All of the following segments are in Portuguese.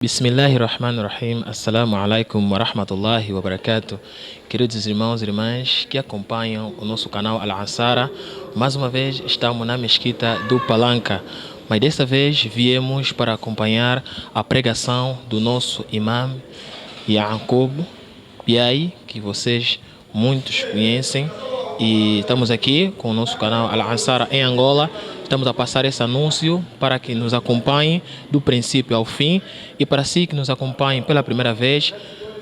Bismillahirrahmanirrahim. Assalamu alaikum wa rahmatullahi wa barakatuh. Queridos irmãos e irmãs que acompanham o nosso canal Al-Ansara, mais uma vez estamos na mesquita do Palanca, mas desta vez viemos para acompanhar a pregação do nosso imam Yaqub Piai, que vocês muitos conhecem, e estamos aqui com o nosso canal Al-Ansara em Angola. Estamos a passar esse anúncio para que nos acompanhem do princípio ao fim, e para si que nos acompanhem pela primeira vez,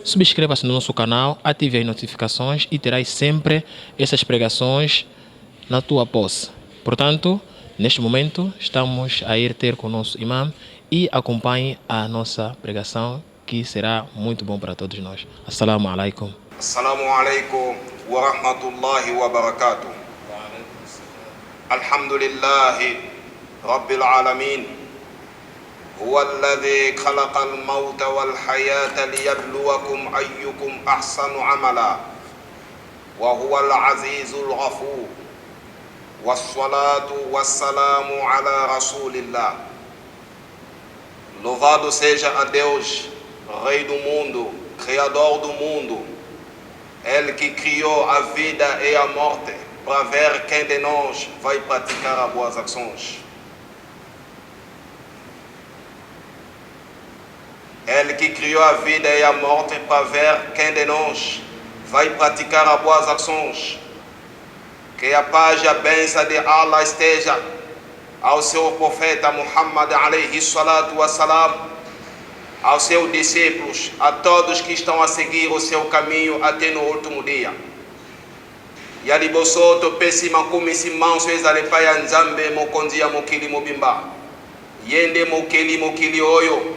subscreva-se no nosso canal, ative as notificações e terás sempre essas pregações na tua posse. Portanto, neste momento estamos a ir ter com o nosso imam e acompanhe a nossa pregação, que será muito bom para todos nós. Assalamu alaikum. Assalamu alaikum wa rahmatullahi wa barakatuh. Alhamdulillahi rabbil alamin. Huwa alladhi khalaqa al-mawta wal hayata liyabluwakum ayyukum ahsanu amala. Wa huwa al-azizul ghafur. Wassalatu wassalamu ala rasulillah. Louvado seja a Deus, Rei do mundo, Criador do mundo, Ele que criou a vida e a morte, para ver quem de nós vai praticar as boas ações. Ele que criou a vida e a morte, para ver quem de nós vai praticar as boas ações. Que a paz e a bênção de Allah esteja ao seu profeta Muhammad alayhi salatu wassalam, aos seus discípulos, a todos que estão a seguir o seu caminho até no último dia. Yali bosoto pesi makumi simanso ezale paya nzambe mokondia mokili mobimba. Yende mokili oyo.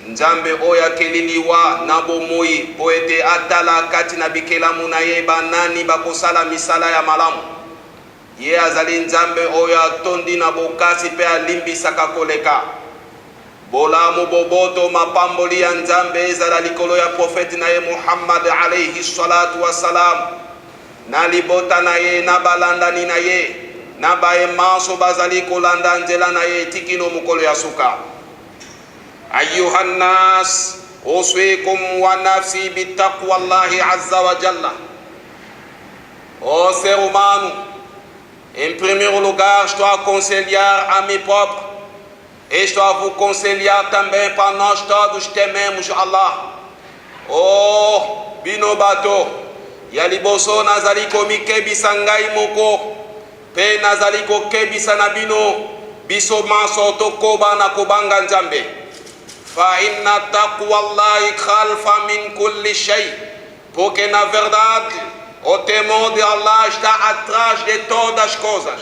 Nzambe oya keliliwa na bomoi poete atala kati na bikelamu na ye banani bakosala misala ya malamu. Ye azali nzambe oyo atondi na bokasi pe alimbisaka koleka. Bolamu boboto mapamboli ya nzambe ezala likolo ya profeti na ye Muhammad alayhi salatu wassalam. Na libota na ye, na balandani na ye, na bae manso bazali kolanda nzela na ye tikino mukolo ya suka. Ayyuhan nas, uswikum wa nafsi bitaqwa Allahi azza wa jalla. Ô ser humano, em primeiro lugar estou a aconselhar a mim próprio, estou a vos aconselhar também para nós todos tememos Allah. Oh, binobato, yali boso nazali komi kebisa ngai moko, pe nazali ko kebisa na bino, biso maso tokoba na kobanga nzambe. Fa inna taqwa Allahi khalfa min kulli shay. Porque na verdade, o temor de Allah está atrás de todas as coisas.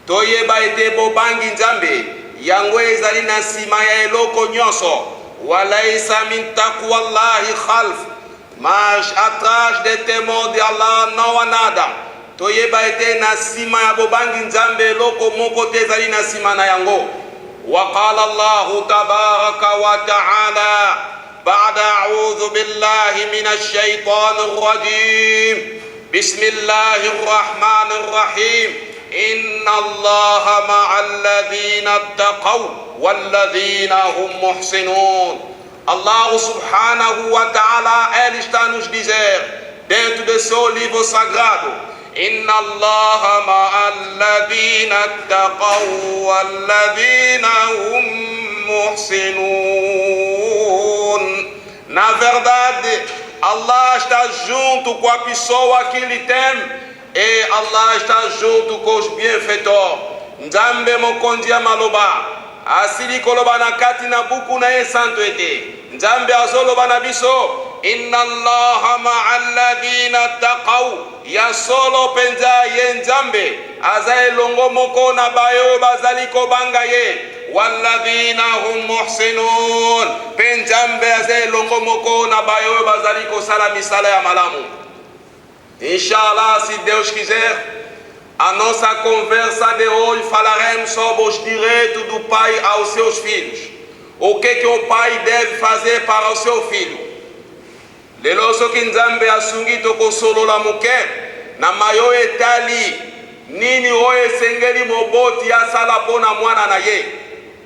Toyeba ete bobangi nzambe, yango ezali na sima ya eloko nyonso. Walaisa min taqwa Allahi khalf. Mas atrás de temor de Allah não há nada. Toyeba ete na sima ya bobangi nzambe loko moko tezali na sima na yango. Wa qala Allahu tabaraka wa ta'ala ba'da a'udhu billahi minash shaitanir rajim. Bismillahir rahmanir rahim. Inna Allaha ma'al ladhina ittaqaw wal ladhina hum muhsinun. Allah subhanahu wa ta'ala, Ele está a nos dizer, dentro do seu livro sagrado, Inna Allaha ma'al ladhina ittaqaw wal ladhina hum muhsinun. Na verdade, Allah está junto com a pessoa que lhe teme, e Allah está junto com os bienfaitores. Nzambe mokondia maloba, asili koloba na kati na buku na ye santo ete. Nzambe azoloba na biso, Inna Allaha ma'al ladhina taqaw, ya solo penza ye nzambe azae longo moko na bayo bazali kobanga ye, walladhina hum muhsinun, penzambe azae longo moko na bayo bazali kosala misala ya malamu. Inshallah, se Deus quiser, a nossa conversa de hoje falaremos sobre os direitos do pai aos seus filhos. O que o pai deve fazer para o seu filho. Lelo soki nzambe asungi tokosolola moke na mayo etali nini oyo esengeli moboti asala mpona mwana na ye.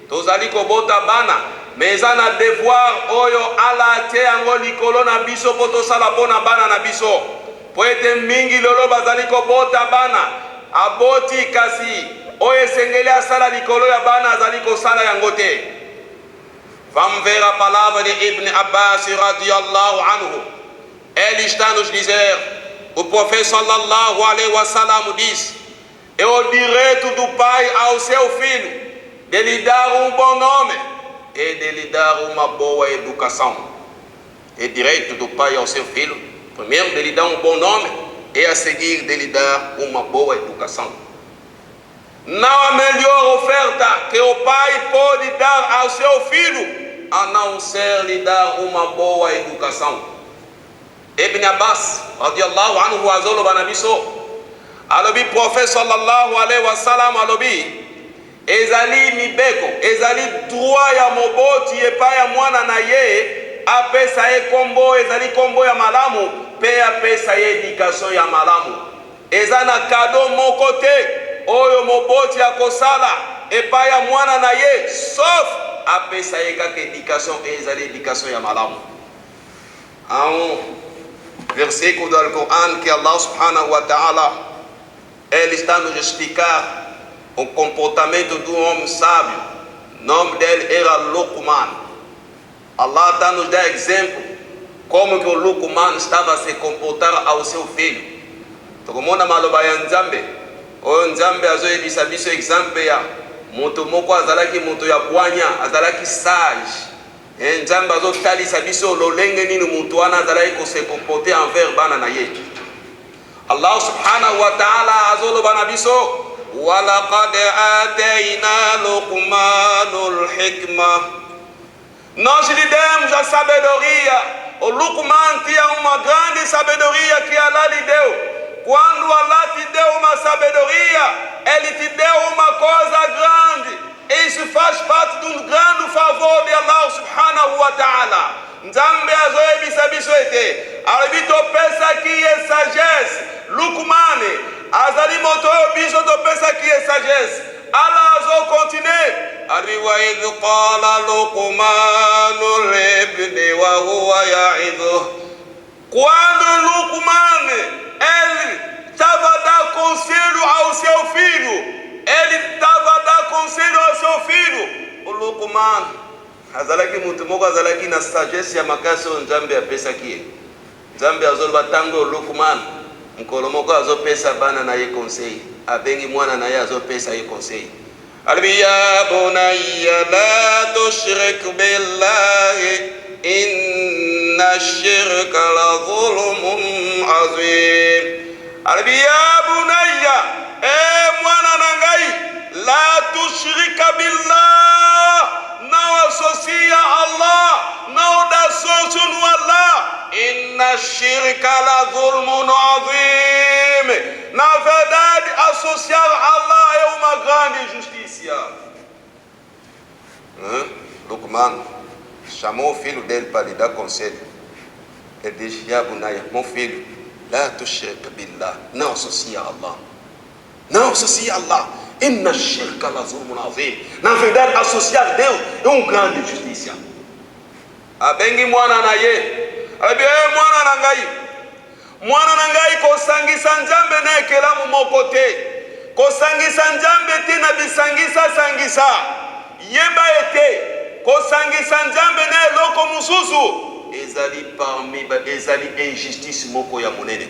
Tozali kobota bana mais na devoir oyo ala te yango likolo na biso po tosala mpona bana na biso po ete mingi lelo bazali kobota bana aboti kasi oyo esengeli asala likolo ya bana azali kosala yango te. Vamos ver a palavra de Ibn Abbas radiallahu anhu. Ele está nos dizer, o profeta sallallahu alaihi wasallam diz: é o direito do pai ao seu filho de lhe dar um bom nome e de lhe dar uma boa educação. É direito do pai ao seu filho, primeiro de lhe dar um bom nome e a seguir de lhe dar uma boa educação. Não há melhor oferta que o pai pode dar ao seu filho a não ser lhe dar uma boa educação. Ibn Abbas radiallahu anhu azolo banabiso alobi prophète sallallahu alaihi wasallam alobi ezali mibeko ezali droit ya moboti epai ya mwana na ye apesa ye kombo ezali kombo ya malamu pe apesa ye éducation ya malamu. Eza na kado moko te oyo moboti akosala epai ya mwana na ye sauf apesa ye kaka éducation ezali éducation ya malamu. Versículo do Alcorão que Allah subhanahu wa ta'ala ele está nos explicar o comportamento do homem sábio. O nome dele era Luqman. Allah está nos dando exemplo como que o Luqman estava a se comportar ao seu filho. Tokomona maloba ya Nzambe oyo Nzambe azoyebisa biso exemple ya moto moko azalaki moto ya bwanya azalaki sage. Nzambe azotalisa biso lolenge nini mutu wana azalaki kose comporter envers bana na ye. Allah subhanahu wa ta'ala azoloba na biso walaqad atayna Luqmanul hikma. Nós lhe demos a sabedoria. O Luqman tinha uma grande sabedoria que Allah lhe deu. Quando Allah te deu uma sabedoria, Ele te deu uma coisa grande. Isso faz parte de um grande favor de Allah subhanahu wa ta'ala. Nzambe azoyebisa biso ete alobi topesa ki ye sagesse. Luqman azali moto oyo biso topesa ki ye sagesse. Allah azo continue ali wa idh qala Luqmanu libni wa huwa ya'idhu. Quando Luqman ele estava dando conselho ao seu filho, ele estava dando conselho ao seu filho. O Luqman azalaki mutu moko azalaki na sagesse ya makasi oyo Nzambe apesa ki. Nzambe azoloba tango o Luqman mokolo moko azopesa bana na ye conseil, abengi mwana na ye azopesa ye conseil. Albi ya bunayya la tushrik billahi inna shirka la dhulmun azim. Albi ya bunayya mwana na ngai la tushrika billah, não associa Allah, não dá sócio no Allah. Inna shirka la dhulmun azim. Na verdade, associar Allah é uma grande injustiça. Luqman chamou o filho dele para lhe dar conselho. Ele disse: Ya bunayya, meu filho, la tushrika billah, não associa Allah. Não associa Allah. Inna shirka la zulmun azim. Na verdade, associar Deus é uma grande injustiça. Abengi mwana na ye. Abi mwana na ngai. Mwana na ngai kosangisa Nzambe na ekelamu moko te. Kosangisa Nzambe te na bisangisa sangisa. Yeba ete kosangisa Nzambe na eloko mususu. Ezali parmi ezali injustice moko ya monene.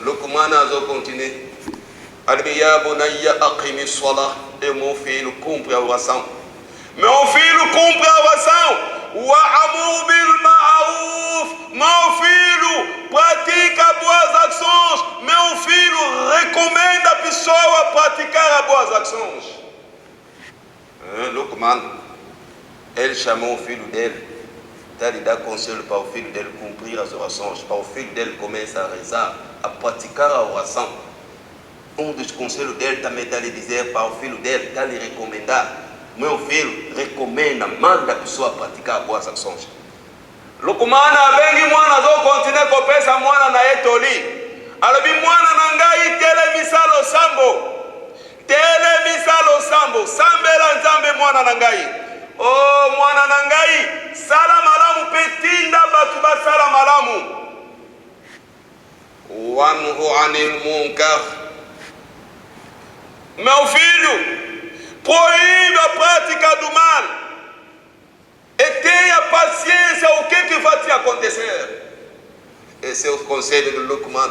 Luqman azo continue. Albi ya bunayya aqimi salah. E mon filho, cumpre a oração. Meu filho, cumpre a oração. Wa'amur bil ma'ruf. Meu filho, pratica boas ações. Meu filho, recomenda a pessoa a praticar as boas ações. Luqman, ele chamou o filho dele. Ele dá conselho para o filho dele cumprir as orações, para o filho dele começar a rezar, a praticar a oração. Um dos conselhos dele também está lhe dizer para o filho dele, está lhe recomendar: meu filho, recomenda, manda a pessoa praticar boas ações. Luqman bengi mwana zo continue kopesa mwana na etoli. Alobi mwana na ngai telemisa lo sambo. Telemisa lo sambo. Sambela Nzambe mwana na ngai. o mwana na ngai sala malamu petinda batu basala malamu wanhu anil munkar. Meu filho, proíbe a prática do mal e tenha paciência o que vai te acontecer. Esse é o conselho do Luqman.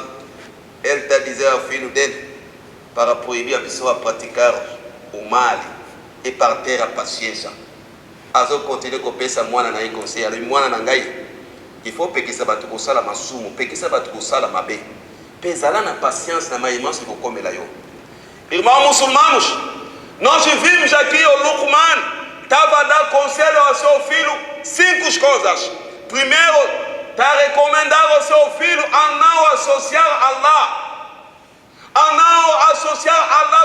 Ele está dizendo ao filho dele para proibir a pessoa a praticar o mal e para ter a paciência. As eu continuo com pensa mwana na conselho, mwana na ngai. Il faut que ça va te la masumu, que ça va te la mabe. Pesala na paciência na mais irmãos que vou comer lá eu. Irmãos muçulmanos, nós vimos aqui o Luqman estava a dar conselho ao seu filho 5 coisas. Primeiro, está a recomendar ao seu filho a não associar Allah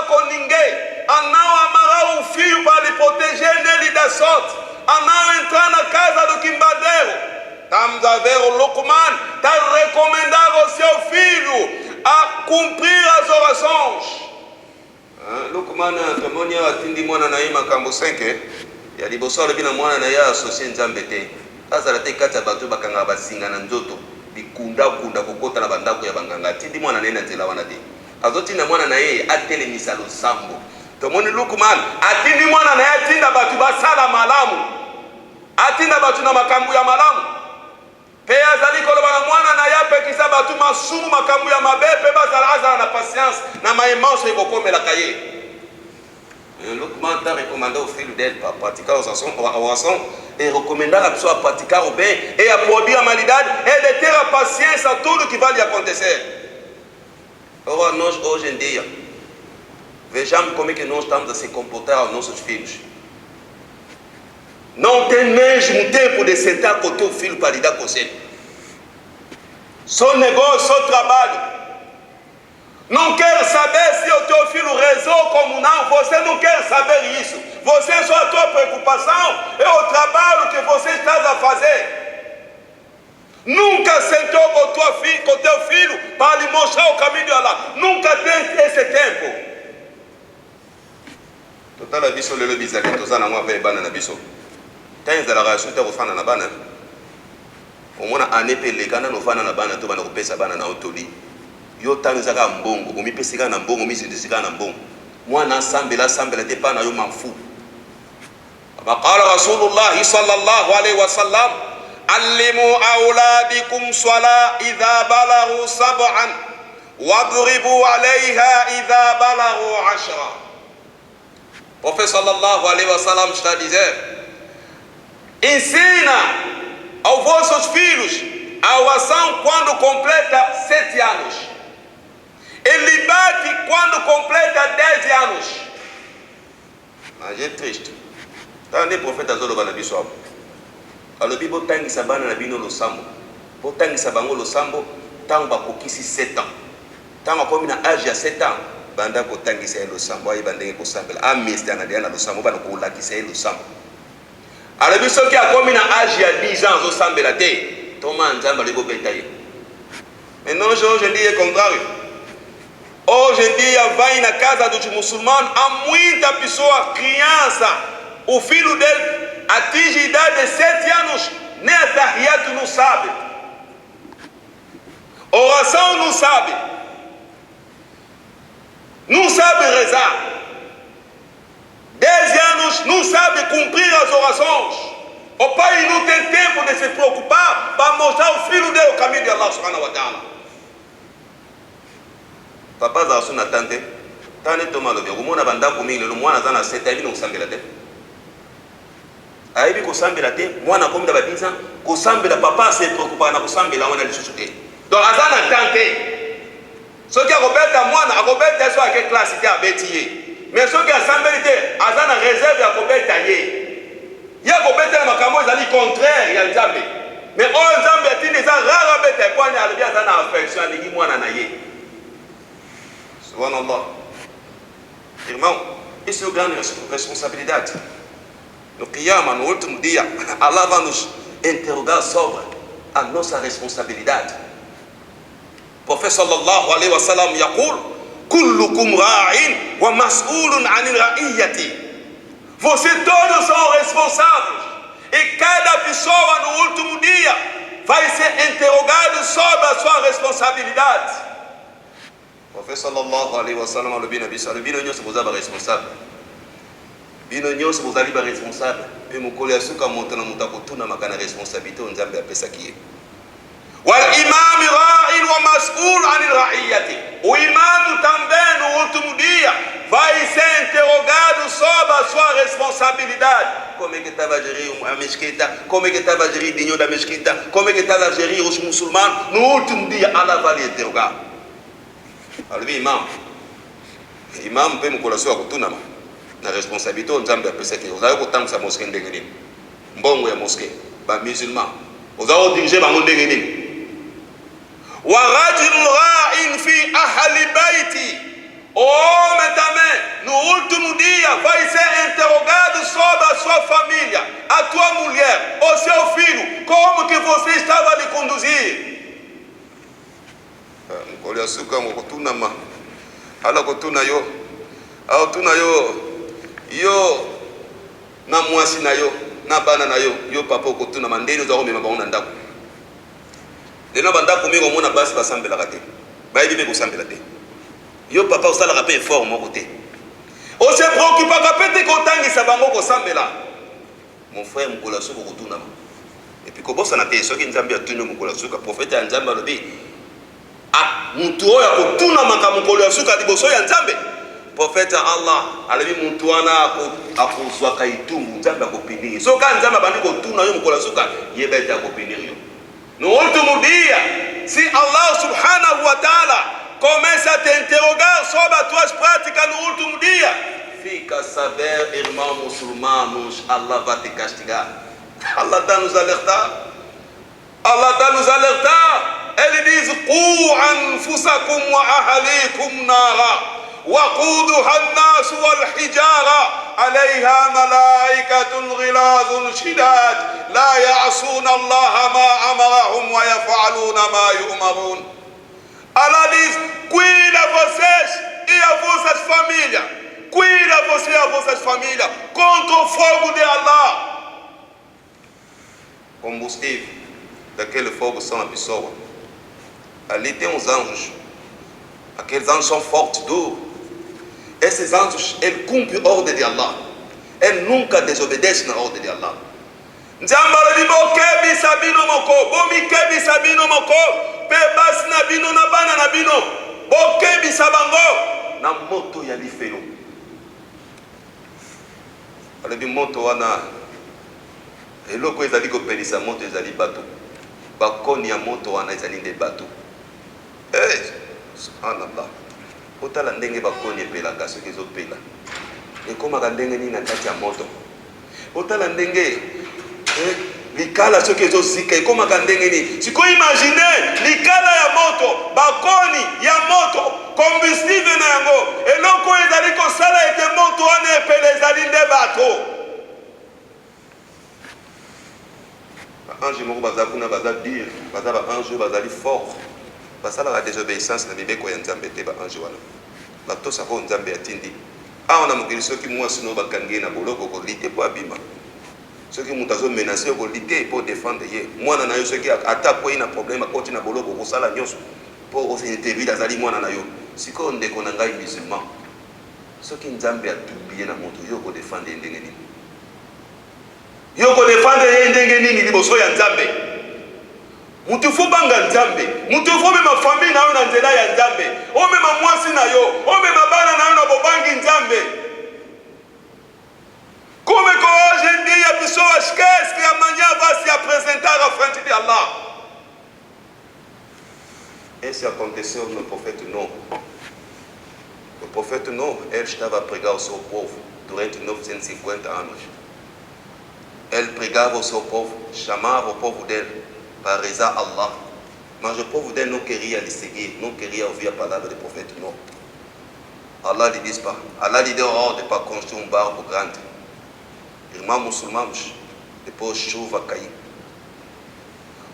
com ninguém, a não amarrar o filho para lhe proteger dele da sorte, a não entrar na casa do quimbadeiro. Estamos a ver o Luqman está a recomendar ao seu filho a cumprir as orações. Luqman tomonia atindi mwana na ima kambo 5 ya liboso lebina mwana na ya associé nzambe te azala te kati ya bato bakanga basinga na nzoto bikunda kokota na bandako ya banganga atindi mwana na ye na nzela wana te azotinda mwana na ye atelemisa losambo. Tomoni Luqman atindi mwana na ye atinda bato basala malamu, atinda bato na makambo ya malamu pe azali koloba na mwana na ye apekisa bato masumu makambo ya mabe pe bazala na patience na maemanso ekokomelaka ye. Luqman t'a recommandé au fil d'elle para praticar a oração e recomendar a pessoa a praticar o bem e a proibir a maldade e de ter a paciência a tudo que vai lhe acontecer. Ora, nós hoje em dia vejamos como é que nós estamos a se comportar aos nossos filhos. Não tem mesmo tempo de sentar com o teu filho para lhe dar conselho. Só negócio, só trabalho. Não quer saber se o teu filho rezou como não. Você não quer saber isso. Você só a tua preocupação é o trabalho que você está a fazer. Nunca sentou com teu filho para lhe mostrar o caminho de Allah. Nunca tem esse tempo. Total a biso lelo bizaki tozana mwa pe bana na biso. Tens la relation te kofana na bana. Omona anepe lekana no fana na bana to bana kopesa bana na otoli. Yo tanzaka mbongo, omipesika na mbongo, omisindisika na mbongo. Mwana sambela te pana yo mafu. Qala Rasulullah sallallahu alayhi wa sallam, allimu auladikum sala idha balaghu sab'an wadribu alayha idha balaghu 10. Prophète sallallahu alayhi wa sallam está a dizer: ensina aos vossos filhos a oração quando completa 7 anos. Ele bate quando completa 10 anos. Mas é triste. Tá nem profeta zolo bana biso. Alo bibo tangi sabana na bino lo sambo. Bo tangi sabango lo sambo tanga kokisi 7 ans. Tanga komi na âge ya 7 ans. Banda ko tangi sa lo sambo ay bande ko sambela. Amesti na dia na lo sambo bana ko lakisa lo sambo. Alo biso ki akomi na âge ya 10 ans zo sambela te. Toma nzamba lebo betaye. Mais non, hoje em dia é contrário. Hoje em dia vai na casa dos muçulmanos, há muita pessoa, criança, o filho dele atinge a idade de 7 anos, nem a tahiyat não sabe, oração não sabe rezar, 10 anos não sabe cumprir as orações. O pai não tem tempo de se preocupar para mostrar ao filho dele o caminho de Allah subhanahu wa ta'ala. Papa za suna tante tane to malo be umona banda ko mile no mwana zana seta bi no sambela te aibi ko sambela te mwana ko mda babisa ko sambela papa se preocupa na ko sambela wana lisusu te donc azana tante so ki akobeta mwana akobeta so ake classe te abeti ye mais so ki asambeli te azana réserve akobeta ye ya kobeta makambo ezali contraire ya nzambe mais o nzambe atini za rara beta kwani alibia azana affection alingi mwana na ye. Subhanallah. Irmão, isso é uma grande responsabilidade. No Qiyamah, no último dia, Allah vai nos interrogar sobre a nossa responsabilidade. O profeta sallallahu alaihi wa sallam yaqul: kullukum ra'in wa mas'ulun 'anil ra'iyati. Vocês todos são responsáveis. E cada pessoa no último dia vai ser interrogado sobre a sua responsabilidade. O professor sallallahu alaihi wasallam alobi na biso, alobi na nyonso bozaba responsable. Bino nyonso bozali ba responsable. Pe mokolo ya suka moto na moto akotuna makana responsabilité o Nzambe apesaki ye. والإمام راع ومسؤول عن الرعية. O imam também no último dia vai ser interrogado sobre a sua responsabilidade. Como é que estava a gerir a mesquita? Como é que estava a gerir o dinheiro da mesquita? Como é que estava a gerir os muçulmanos? No último dia, Allah vai lhe interrogar. Alors, imam peut me coller sur la na responsabilité on Nzambe apesa que vous avez autant sa mosquée ndenge nini. Mbongo ya mosquée, ba musulman. Vous avez dirigé ba ndenge nini. ورجل راع في أهل بيتي. Homem também, no último dia, vai ser interrogado sobre a sua família, a tua mulher, o seu filho, como que você estava a lhe conduzir. Nkoli asuka ngokutuna ma, ala kutuna yo, au tuna yo na mwasi na yo, na bana na yo papa kutuna mandeni za ngome mabona ndako. Dena bandako mingo mona basi basambela kate. Bayibi be kusambela te. Yo papa osala ka pe effort mo côté. On se préoccupe ka pete ko tangisa bango ko sambela. Mon frère mukola suko kutuna. Et puis ko bossa na te soki Nzambe atunu mukola suka prophète ya Nzambe alobi. Ah, mutu oya kutuna maka mukola suka liboso ya Nzambe. Prophète Allah alobi mutu wana akozwa kaitungu Nzambe akopiniri. So ka Nzambe bandi ko tuna yo mukola suka yeba ita akopiniri yo. No último dia, se Allah subhanahu wa ta'ala começa a te interrogar sobre as tuas práticas no último dia, fica a saber, irmãos muçulmanos, Allah vai te castigar. Allah está nos alertar. Allah está nos alertar. Ele diz: "Qu anfusakum wa ahlikum nara, وقودها الناس والحجارة عليها ملائكة غلاظ شداد لا يعصون الله ما أمرهم ويفعلون ما يؤمرون." Allah diz: cuida vocês e a vossas famílias, cuida você e a vossas famílias contra o fogo de Allah. Combustível daquele fogo são a pessoa. Ali tem uns anjos. Aqueles anjos são fortes, duros. Esses anjos, eles cumprem a ordem de Allah. Eles nunca desobedecem na ordem de Allah. Nzambara di bokebi sabino moko, bomi kebi sabino moko, pebas na bino na bana na bino, bokebi sabango na moto ya lifelo. Alebi moto wana eloko ezali ko pelisa moto ezali bato. Bakoni ya moto wana ezali nde bato. Subhanallah. Otala ndenge bakoni epelaka soki ezopela ekomaka ndenge nini na kati ya moto. Otala ndenge likala soki ezosika ekomaka ndenge nini. Sikoyo imagine likala ya moto, bakoni ya moto, combustible na yango, eloko ezali kosala ete moto wana epela ezali nde bato. Baange moko baza kuna baza dire, baza baange bazali fort. Basala la désobéissance na mibeko ya Nzambe te ba ange wana. Bato sako Nzambe atindi. Aona mukili soki mwasi no bakangi na boloko ko lite po abima. Soki mutazo menacer ko lite po défendre ye. Mwana na yo soki ata ko ina problème akoti na boloko ko sala nyonso po o interview azali mwana na yo. Siko ndeko na ngai musulman. Soki Nzambe atubie na moto yo ko défendre ndenge nini. Yo ko défendre ye ndenge nini liboso ya Nzambe. Mutu fo banga Nzambe, mutu fo mema famille na yo na nzela ya Nzambe, o mema mwasi na yo, o mema bana na yo na bobangi Nzambe. Como que hoje em dia a pessoa esquece que amanhã vai se apresentar à frente de Allah? Isso aconteceu no profeta Noé. O profeta Noé, ele estava a pregar ao seu povo durante 950 anos. Ele pregava ao seu povo, chamava o povo dele para rezar Allah. Mas o povo dele não queria lhe seguir, não queria ouvir a palavra do profeta Noé. Allah lhe disse, Allah lhe deu ordem para construir barco grande. Irmãos muçulmanos, depois chuva caiu.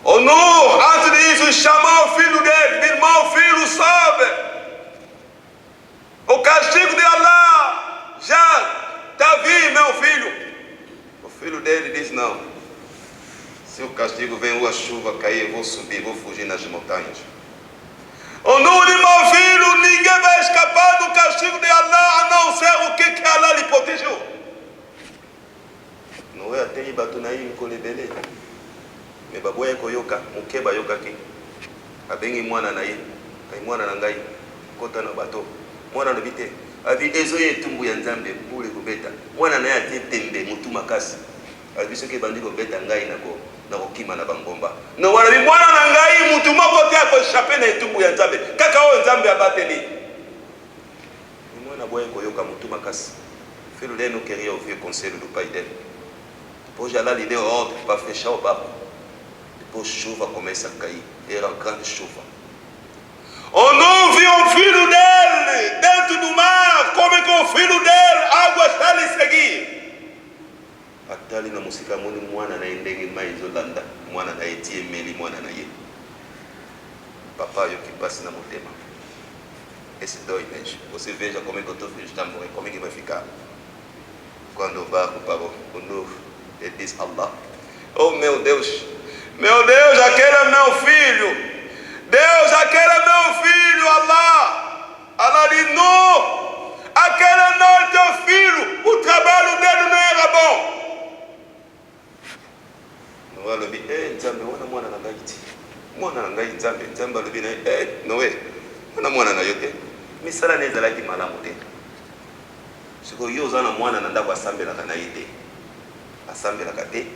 O Noé, antes disso, chamou o filho dele, meu irmão, filho, sobe. O castigo de Allah já está vindo, meu filho. dele diz: não, se o castigo vem ou a chuva cair, eu vou subir, vou fugir nas montanhas. O meu filho, ninguém vai escapar do castigo de Allah, a não ser o que Allah lhe protegeu. Não é até Ibatunaí, Nkolebele. Me baboya koyoka, mukeba yoka ki. Abengi mwana na ye, kai mwana na ngai, kota na bato. Mwana na bite, avi ezo ye tumbu ya Nzambe bule kubeta. Mwana na ye ate tembe mutu makasi. Abiso ke bandi kubeta ngai na kokima na bangomba. No wana bi mwana na ngai mutu moko te ko chaper na tumbu ya Nzambe. Kaka o Nzambe abateli. Mwana boya koyoka mutu makasi. Fais le nous queria ouvir o conselho do pai dele. Depois já lá lhe deu ordem para fechar o barco. Depois chuva começa a cair. Era uma grande chuva. On não viu o filho dele dentro do mar. Como é que o filho dele, a água está lhe seguir. Até ali na música, mwana na endenge mais Holanda. Mwana na etie meli, mwana na ye. Papai, o que passa na mutema. Esse dói mesmo. Você veja como é que o teu filho está morrendo. Como é que vai ficar? Quando o barco parou, o novo, ele diz: Allah, oh meu Deus, aquele é meu filho. Deus, aquele é meu filho, Allah. Allah diz: não, aquele não é teu filho. O trabalho dele não era bom. Não é lobi, Nzambe, wana mwana na gaiti. Mwana na ngai Nzambe lobi na não é. Wana mwana na yote. Misala neza laki malamu te. Siko yo zana mwana na ndako asambelaka na ye te. Asambelaka te.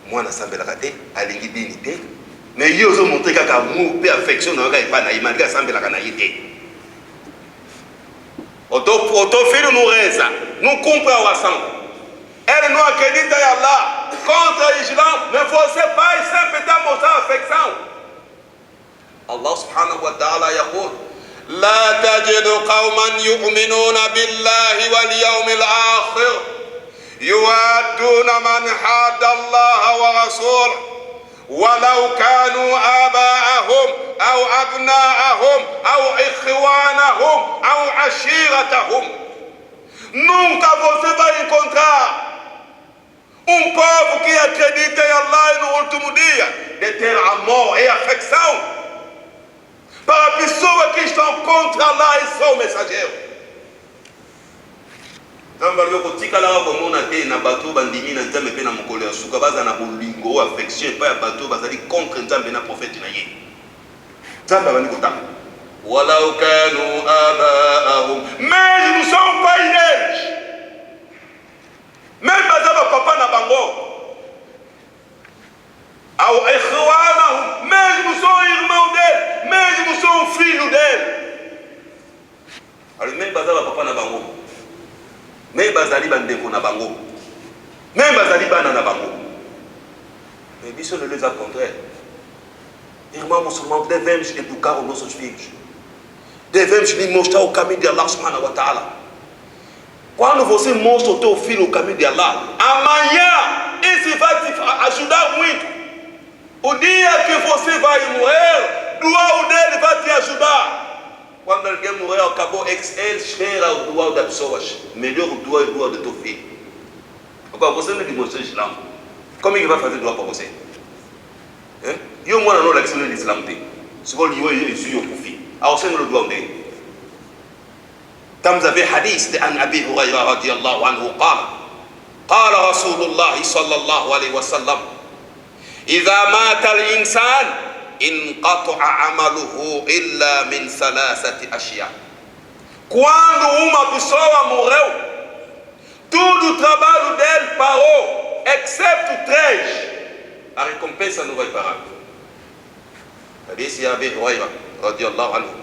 Mwana asambelaka te, alingi dini te. Mais yo zo montre kaka amour pe affection na yoka epa na ye, malgré asambelaka na ye te. Oto filho não reza, não cumpre a oração. Ele não acredita em Allah, contra o Islã, mas você pai sempre está mostrando affection. Allah subhanahu wa ta'ala yaqul: لا تجد قوما يؤمنون بالله واليوم الآخر يوادون من حاد الله ورسوله ولو كانوا آباءهم أو أبناءهم أو إخوانهم أو عشيرتهم. Nunca você vai encontrar povo que acredita em Allah e no último dia de ter amor e afeição para pessoas que estão contra Allah e seu mensageiro. Nambalio kotika la ko mona te na bato bandimi na Nzambe pe na mokolo ya suka baza na bolingo affection pa ya bato bazali contre Nzambe na prophète na ye. Nzambe bani kotaka. Walau kanu abaahum, mais nous sommes pas inédits. Même bazaba papa na bango. Ou ikhwanahum, mesmo são irmão dele, mesmo são filho dele. Alors même bazaba papa na bango, même bazali bandeko na bango, même bazali bana na bango. Mais biso ne les a contraire. Irmão muçulmano, devemos educar os nossos filhos. Devemos lhe mostrar o caminho de Allah subhanahu wa ta'ala. Quando você mostra o teu filho o caminho de Allah, amanhã isso vai te ajudar muito. O dia que você vai morrer, o dual dele vai te ajudar. Quando alguém morrer, acabou, ele espera o dual das pessoas. Melhor o dual é o dual do teu filho. Agora, você não demonstrou Islã. Como é que vai fazer dual para você? E eu moro na leção do Islã. Se você não é isso, eu confio. Alors, c'est le doigt de. Tam avez hadith de an Abi Hurairah radiyallahu anhu قال رسول الله صلى الله عليه وسلم إذا مات الإنسان انقطع عمله إلا من ثلاثة أشياء. Quando uma pessoa morreu, todo o trabalho dele parou, exceto três. A recompensa não vai parar. Hadith de Abi Hurairah radiyallahu anhu.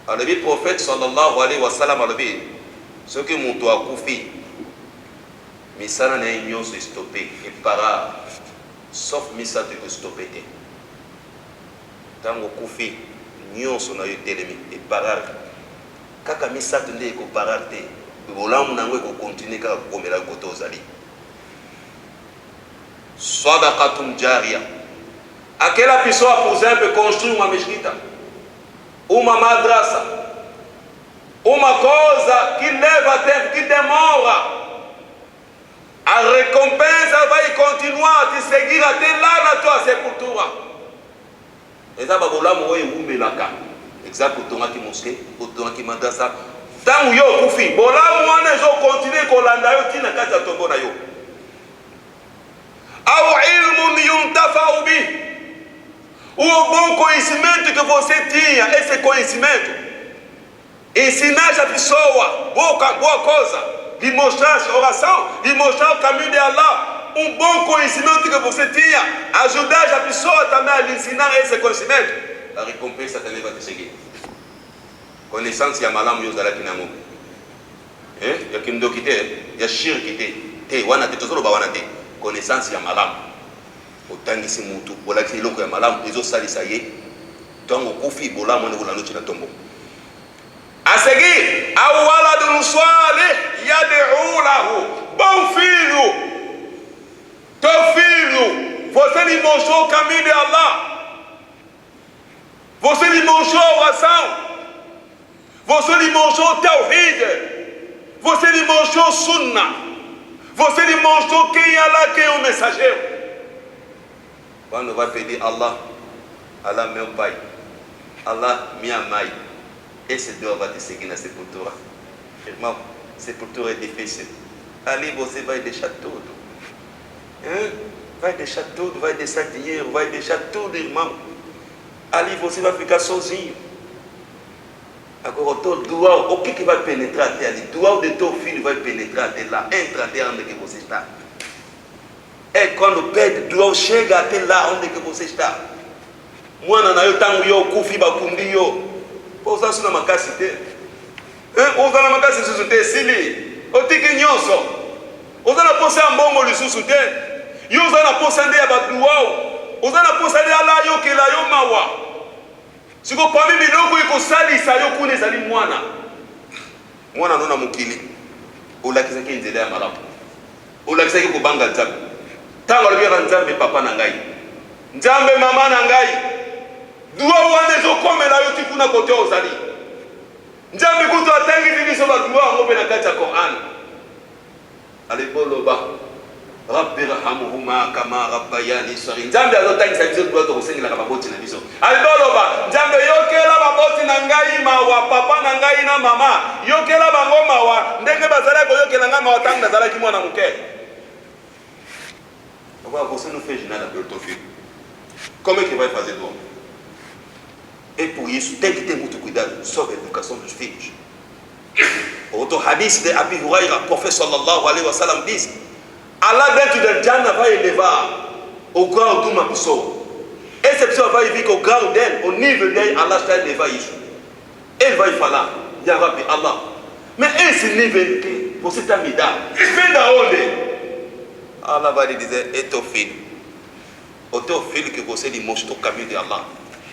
Le prophète sallallahu alayhi wa sallam a dit, ce que mon toit koufi, misana na union se stopper et para, sauf misa te stopper. Tango koufi, union son na yotelemi et parar. Kaka misa te ne ko parar te, bolam na ngwe ko continuer ka komela ko tozali. Sadaqatun jariya. Aquela pessoa, por exemplo, construiu uma mesquita, uma madraça, uma coisa que leva tempo, que demora. A récompense va y continuer à te seguir à te là na toi sepultura. Et ça va voler moi umelaka. Exemple pour ton qui mosquée, pour ton qui madrasa. Tant yo kufi, bola moi ne zo continuer kolanda yo tina kata tombo na yo. Aw ilmun yuntafa'u bi. Ou bon conhecimento que você tinha, esse conhecimento ensinaste a pessoa boa coisa, lhe mostraste a oração, lhe mostrar o caminho de Allah, um bom conhecimento que você tinha, ajudaste a pessoa também a lhe ensinar esse conhecimento, a recompensa também vai te seguir. Connaissance ya malamu yo zalaki na mungu, ya kindo kite, ya shirki te wana te tozolo ba wana te, connaissance ya malamu otangisi mutu bolaki eloko ya malamu ezosalisa ye ntango okufi bolamu wana kolanda oti na tombo. Asegui, awaladun salih yad'u lahu, bom filho, teu filho, você lhe mostrou o caminho de Allah, você lhe mostrou a oração, você lhe mostrou o tawhid, você lhe mostrou o sunnah, você lhe mostrou quem é Allah, quem é o mensageiro. Quando vai pedir Allah, Allah meu pai, Allah minha mãe, esse Deus vai te seguir na sepultura. Irmão, sepultura é difícil. Ali você vai deixar tudo. Vai deixar tudo, vai deixar dinheiro, vai deixar tudo, irmão. Ali você vai ficar sozinho. Agora o teu dual, o que vai penetrar até ali? O dual de teu filho vai penetrar até lá. Entra até onde que você está. É quando pede dual, chega até lá onde que você está. Mwana na yo tangu yo kufi bakundi yo. Pousa suna makasi te. Pousa na makasi susu te sili. Otiki nyonso. Oza na posa mbongo lisusu te. Yo oza na posa nde ya baduao. Oza na posa nde ala yo kela yo mawa. Siko pami biloko ekosalisa yo kuna ezali mwana. Mwana nona mukili. Olakisaki nzela ya malamu. Olakisaki kobanga nzambe. Tango alobiyaka nzambe papa na ngai. Nzambe mama na ngai. Dua wana ezokomela yo ti kuna kote ozali. Nzambe kutu atangisi biso badua yango mpe na kati ya Qur'an. Aleboloba rabbi rahamuhuma kama rabbayani saghira. Nzambe azotangisa biso dua tokosengelaka baboti na biso. Aleboloba nzambe yokela baboti na ngai mawa, papa na ngai na mama yokela bango mawa ndenge bazalaki koyokela ngai mawa ntango nazalaki mwana moke. Agora você não fez nada pelo teu filho. Como é que vai fazer do homem? E por isso tem que ter muito cuidado sobre a educação dos filhos. Outro hadith de Abi Huraira, o profeta sallallahu alaihi wasallam diz: Allah dentro da Jannah vai elevar o grau de uma pessoa. Essa pessoa vai ver que o grau dele, o nível dele, Allah está elevar isso. Ele vai falar: Ya Rabbi Allah, mas esse nível que você está me dando, vem da onde? Allah vai lhe dizer: é teu filho. O teu filho que você lhe mostrou o caminho de Allah.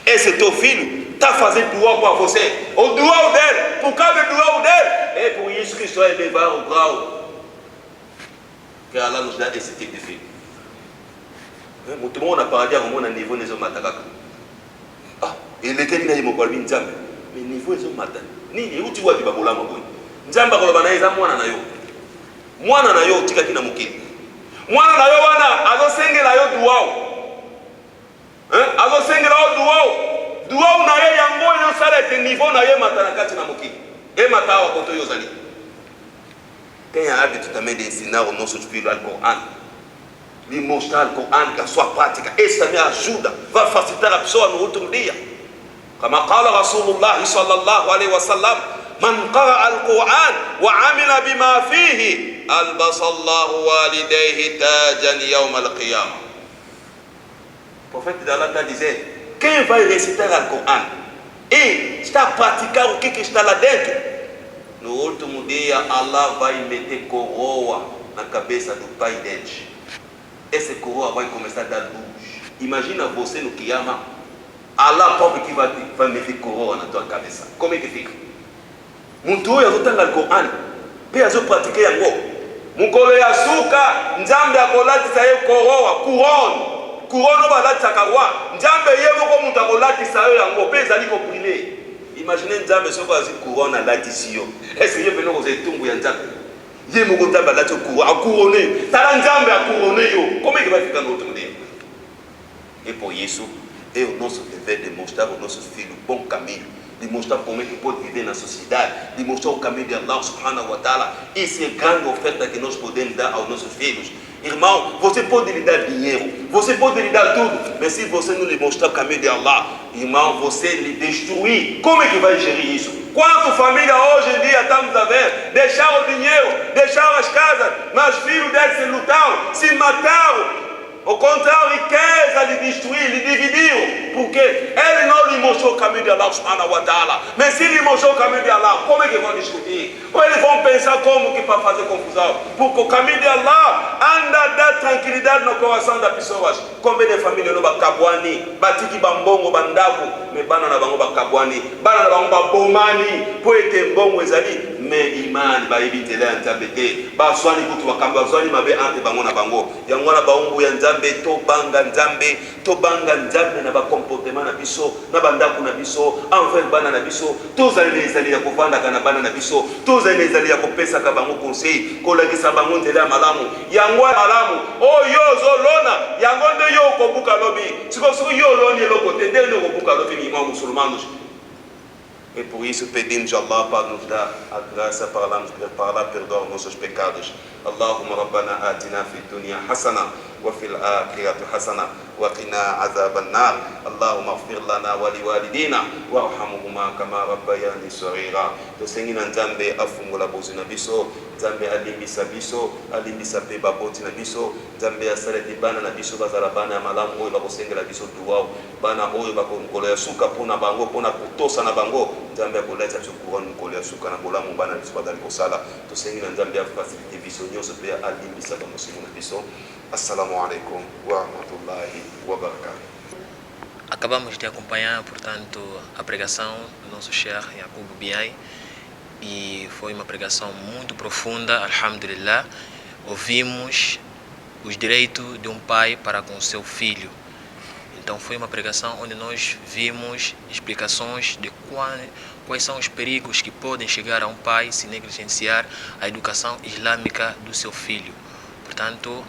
Esse teu filho está fazendo dual para você. O dual dele, por causa do dual dele, é por isso que só elevar o grau que Allah nos dá esse tipo de filho. Muito bom na paradia, como na nível nezo matakaka. Ele tem que ir mo kwalbi nzambe. Mais niveau ezo mata. Nini uti wa bibabola maboni. Nzamba koloba na eza mwana na yo. Mwana na yo tika kina mukili. Mwana na yo wana azosengela yo dual. Azosengela yo dual. Dual na ye yango yo sala te niveau na ye mata na kati na mukili. E mata wa koto yo zali. Tem a hábito também de ensinar o nosso filho ao Coran. Lhe mostrar o Coran com a sua prática. Isso também ajuda, vai facilitar a pessoa no último dia. Como قال رسول الله صلى الله عليه وسلم: من قرأ القرآن وعمل بما فيه ألبس الله والديه تاجا يوم القيامة. O prophète d'Allah disait: quem vai recitar o Coran e está praticando o que está lá dentro, no último dia Allah vai meter coroa na cabeça do pai deles. Essa coroa vai começar a dar luz. Imagina você no Kiyama, Allah próprio que vai meter coroa na tua cabeça. Como é que fica? Muntu huyo azotanga Al-Qur'an, pia azopratique yango. Mukolo ya suka, nzambe akolatisa ye coroa, couronne. Couronne balatisaka roi. Nzambe ye moko mutu akolatisa yo yango, pe ezali ko briller. Imaginez nzambe soko azi couronne alatisi yo. Est-ce que ye pene koza etumbu ya nzambe? Ye mokonta balati couronné. Talanzambe a couronné yo. Comment il va ficar no outro dia? E por isso, é o nosso dever de mostrar ao nosso filho o bom caminho, de mostrar como é que pode viver na sociedade, de mostrar o caminho de Allah subhanahu wa ta'ala. Essa é a grande oferta que nós podemos dar aos nossos filhos. Irmão, você pode lhe dar dinheiro, você pode lhe dar tudo, mas se você não lhe mostrar o caminho de Allah, irmão, você lhe destruir. Como é que vai gerir isso? Quantas famílias hoje em dia estamos a ver? Deixaram o dinheiro, deixaram as casas, mas filhos deles se lutaram, se mataram. Ao contrário, riqueza lhe destruiu, lhe dividiu, porque ele não lhe mostrou o caminho de Allah subhanahu wa ta'ala. Mas se lhe mostrou o caminho de Allah, como é que vão discutir? Ou eles vão pensar como que para fazer confusão? Porque o caminho de Allah anda a dar tranquilidade no coração das pessoas. Como é de família no Bakabuani, Batiki Bambongo Bandaku, me bana na Bango Bakabuani, bana na Bango Babomani, poete Mbongo Ezali, me imani ba ebitele antabete, ba swani kutu wakamba, swani mabe ante bango na bango, yangwana baumbu ya nzambe, to banga nzambe na ba comportement na biso, na bandaku na biso, enfin bana na biso, tozali ezali ya kovanda kana bana na biso, tozali ezali ya kopesa ka bango conseil, kolakisa bango nzela malamu, yangwa malamu, o yo zolona, yango nde yo kobuka lobi, siko yo loni eloko te, nde yo kobuka lobi mima musulmanos. E por isso pedimos a Allah para nos dar a graça para lá perdoar nossos pecados. Allahumma rabbana atina fi dunya hasana wa fil akhirati hasana wa qina azaban nar. Allahumma ighfir lana wa liwalidina warhamhuma kama rabbayani saghira. Tosengina nzambe afungula bozi na biso, nzambe alimbisa biso, alimbisa pe baboti na biso, nzambe asaleti bana na biso bazala bana ya malamu oyo bakosengela biso duwao, bana oyo bakonkola ya suka pona bango, pona kutosa na bango, nzambe akoleta chukura nkolo ya suka na bolamu bana biso badali kosala. Tosengina nzambe afasilite biso nyonso pe alimbisa bamosimu na biso. Assalamu alaikum wa rahmatullahi wa barakatuh. Acabamos de acompanhar, portanto, a pregação do nosso Sheikh Yaqub Biai, e foi uma pregação muito profunda, alhamdulillah. Ouvimos os direitos de um pai para com seu filho. Então foi uma pregação onde nós vimos explicações de quais são os perigos que podem chegar a um pai se negligenciar a educação islâmica do seu filho. Portanto,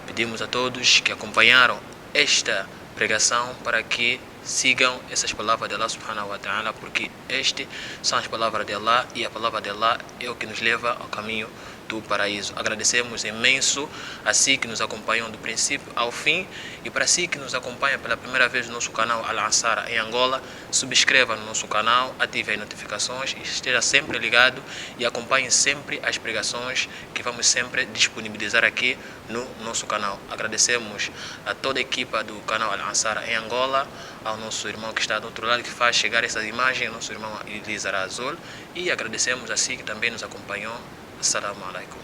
pedimos a todos que acompanharam esta pregação para que sigam essas palavras de Allah subhanahu wa ta'ala, porque estas são as palavras de Allah e a palavra de Allah é o que nos leva ao caminho do paraíso. Agradecemos imenso a si que nos acompanham do princípio ao fim, e para si que nos acompanha pela primeira vez no nosso canal Al-Ansara em Angola, subscreva no nosso canal, ative as notificações e esteja sempre ligado e acompanhe sempre as pregações que vamos sempre disponibilizar aqui no nosso canal. Agradecemos a toda a equipa do canal Al-Ansara em Angola, ao nosso irmão que está do outro lado que faz chegar essas imagens, nosso irmão Elizar Azul, e agradecemos a si que também nos acompanhou. Assalamu alaikum.